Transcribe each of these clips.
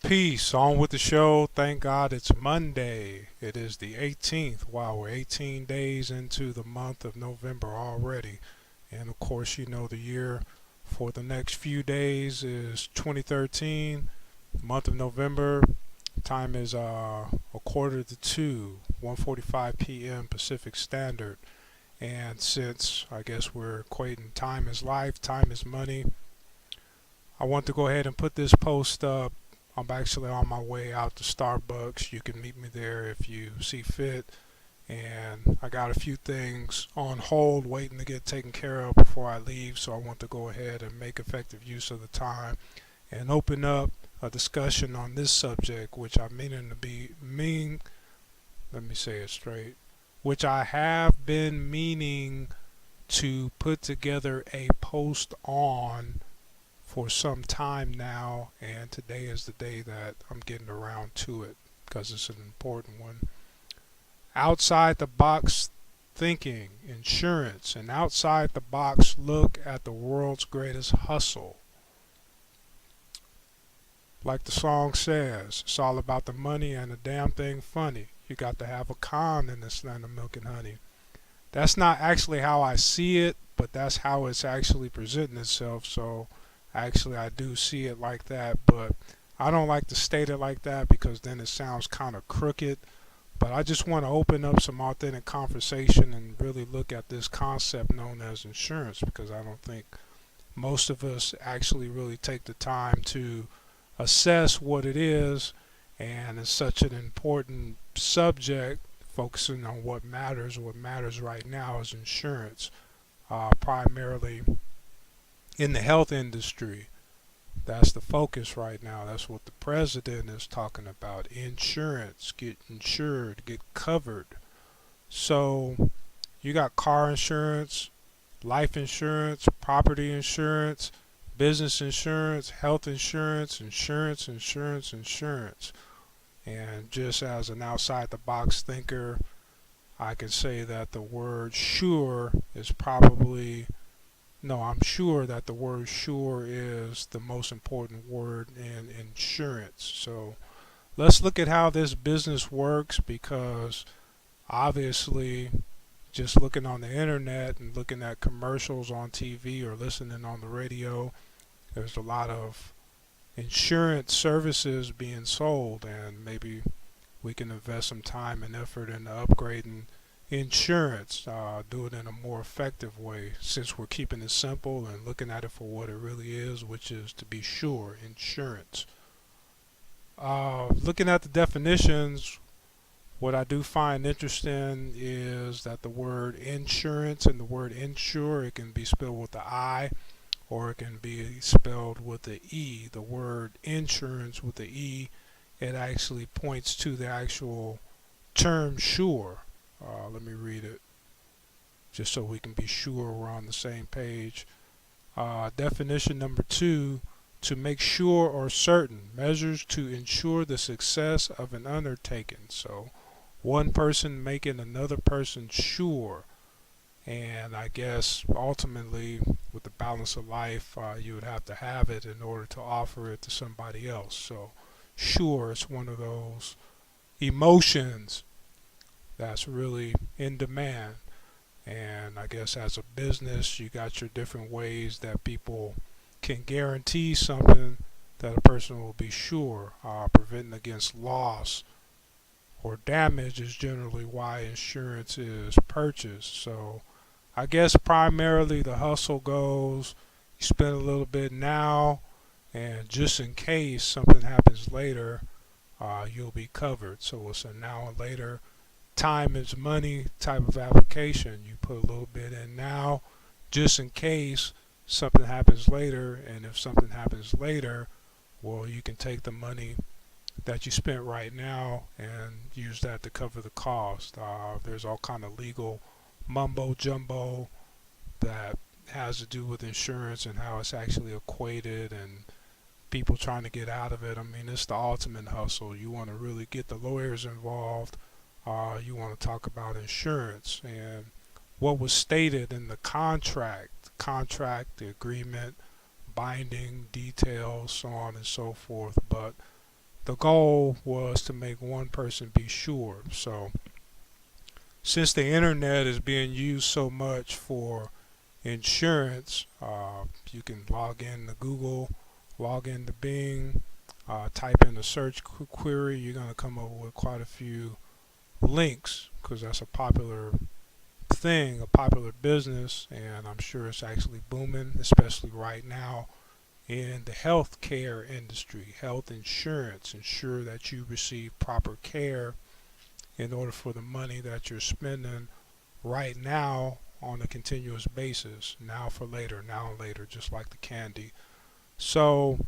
Peace. On with the show. Thank God it's Monday. It is the 18th. Wow, we're 18 days into the month of November already. And of course, you know the year for the next few days is 2013, month of November. Time is a quarter to 2, 1:45 p.m. Pacific Standard. And since I guess we're equating time is life, time is money, I want to go ahead and put this post up. I'm actually on my way out to Starbucks. You can meet me there if you see fit. And I got a few things on hold waiting to get taken care of before I leave. So I want to go ahead and make effective use of the time and open up a discussion on this subject, which I let me say it straight, which I have been meaning to put together a post on for some time now, and today is the day that I'm getting around to it because it's an important one. Outside the box thinking, insurance, and outside the box look at the world's greatest hustle. Like the song says, it's all about the money and the damn thing funny. You got to have a con in this land of milk and honey. That's not actually how I see it, but that's how it's actually presenting itself. So actually, I do see it like that, but I don't like to state it like that because then it sounds kind of crooked. But I just want to open up some authentic conversation and really look at this concept known as insurance because I don't think most of us actually really take the time to assess what it is, and it's such an important subject focusing on what matters. What matters right now is insurance, primarily in the health industry. That's the focus right now. That's what the president is talking about. Insurance, get insured, get covered. So you got car insurance, life insurance, property insurance, business insurance, health insurance, insurance. And just as an outside the box thinker, I can say that the word sure is probably no, I'm sure that the word sure is the most important word in insurance. So let's look at how this business works because obviously just looking on the internet and looking at commercials on TV or listening on the radio, there's a lot of insurance services being sold, and maybe we can invest some time and effort into upgrading insurance, do it in a more effective way since we're keeping it simple and looking at it for what it really is, which is to be sure, insurance. Looking at the definitions, what I do find interesting is that the word insurance and the word insure, it can be spelled with the I or it can be spelled with the E. The word insurance with the E, it actually points to the actual term sure. Let me read it just so we can be sure we're on the same page. Definition number 2, to make sure or certain, measures to ensure the success of an undertaking. So one person making another person sure. And I guess ultimately, with the balance of life, you would have to have it in order to offer it to somebody else. So sure, it's one of those emotions that's really in demand. And I guess as a business, you got your different ways that people can guarantee something that a person will be sure. Preventing against loss or damage is generally why insurance is purchased. So I guess primarily the hustle goes, you spend a little bit now, and just in case something happens later, you'll be covered. So it's a now and later, time is money type of application. You put a little bit in now just in case something happens later, and if something happens later, well, you can take the money that you spent right now and use that to cover the cost. There's all kind of legal mumbo jumbo that has to do with insurance and how it's actually equated and people trying to get out of it. I mean, it's the ultimate hustle. You want to really get the lawyers involved. You want to talk about insurance and what was stated in the contract, the agreement, binding details, so on and so forth. But the goal was to make one person be sure. So since the internet is being used so much for insurance, you can log in to Google, log in to Bing, type in the search query. You're going to come up with quite a few links because that's a popular thing, a popular business, and I'm sure it's actually booming, especially right now in the healthcare industry. Health insurance, ensure that you receive proper care in order for the money that you're spending right now on a continuous basis, now for later, now and later, just like the candy. So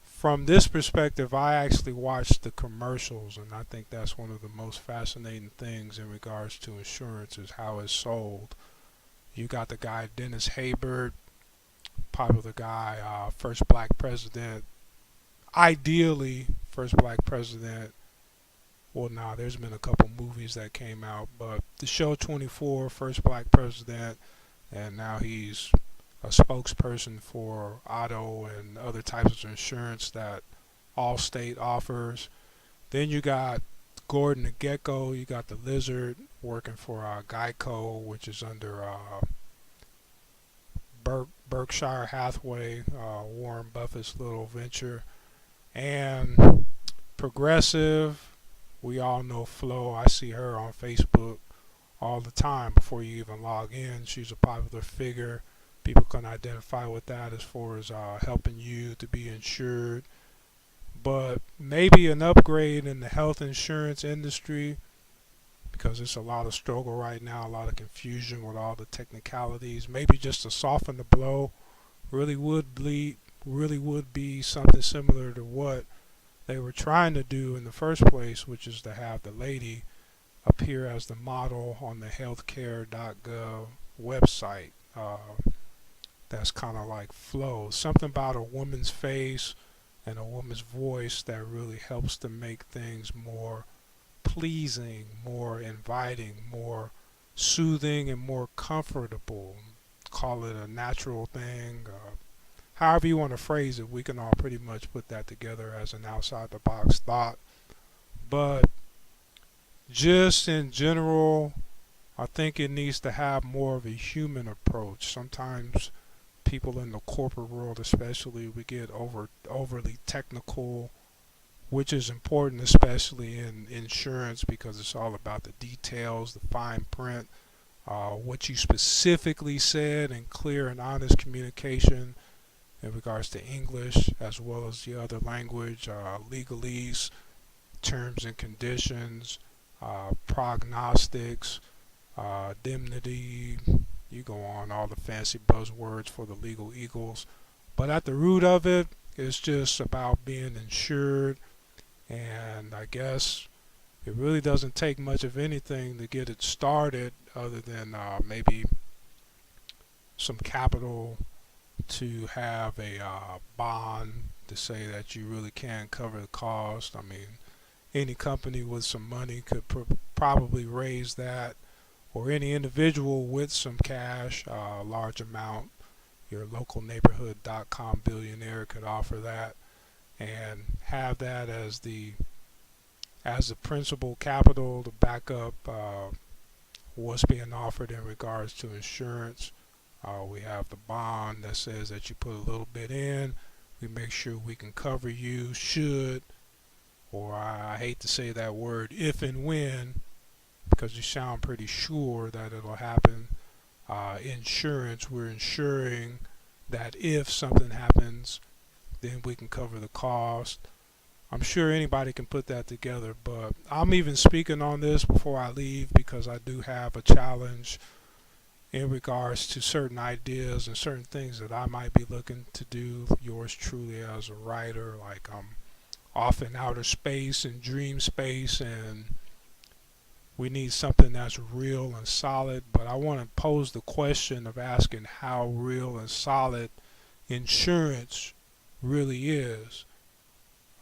from this perspective, I actually watched the commercials, and I think that's one of the most fascinating things in regards to insurance is how it's sold. You got the guy Dennis Haysbert, popular guy, first black president. Ideally, first black president. Well, nah, there's been a couple movies that came out, but the show 24, first black president, and now he's a spokesperson for auto and other types of insurance that Allstate offers. Then you got Gordon the Gecko, you got the Lizard working for Geico, which is under Berkshire Hathaway, Warren Buffett's little venture, and Progressive. We all know Flo. I see her on Facebook all the time before you even log in. She's a popular figure. People can identify with that as far as helping you to be insured. But maybe an upgrade in the health insurance industry, because it's a lot of struggle right now, a lot of confusion with all the technicalities. Maybe just to soften the blow really would be something similar to what they were trying to do in the first place, which is to have the lady appear as the model on the healthcare.gov website. That's kind of like Flo. Something about a woman's face and a woman's voice that really helps to make things more pleasing, more inviting, more soothing, and more comfortable. Call it a natural thing. However you want to phrase it, we can all pretty much put that together as an outside the box thought. But just in general, I think it needs to have more of a human approach. Sometimes people in the corporate world especially, we get overly technical, which is important especially in insurance because it's all about the details, the fine print, what you specifically said, and clear and honest communication in regards to English as well as the other language, legalese, terms and conditions, prognostics, indemnity. You go on all the fancy buzzwords for the legal eagles. But at the root of it, it's just about being insured. And I guess it really doesn't take much of anything to get it started other than maybe some capital to have a bond to say that you really can cover the cost. I mean, any company with some money could probably raise that, or any individual with some cash, a large amount. Your local neighborhood.com billionaire could offer that and have that as the principal capital to back up what's being offered in regards to insurance. We have the bond that says that you put a little bit in. We make sure we can cover you should, or I hate to say that word, if and when, because you sound pretty sure that it'll happen. Insurance, we're ensuring that if something happens, then we can cover the cost. I'm sure anybody can put that together, but I'm even speaking on this before I leave because I do have a challenge in regards to certain ideas and certain things that I might be looking to do. Yours truly as a writer, like I'm off in outer space and dream space, and we need something that's real and solid. But I want to pose the question of asking how real and solid insurance really is.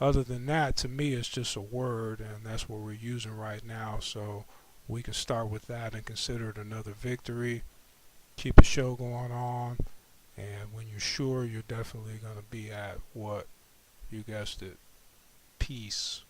Other than that, to me, it's just a word, and that's what we're using right now. So we can start with that and consider it another victory. Keep the show going on, and when you're sure, you're definitely going to be at what, you guessed it, peace.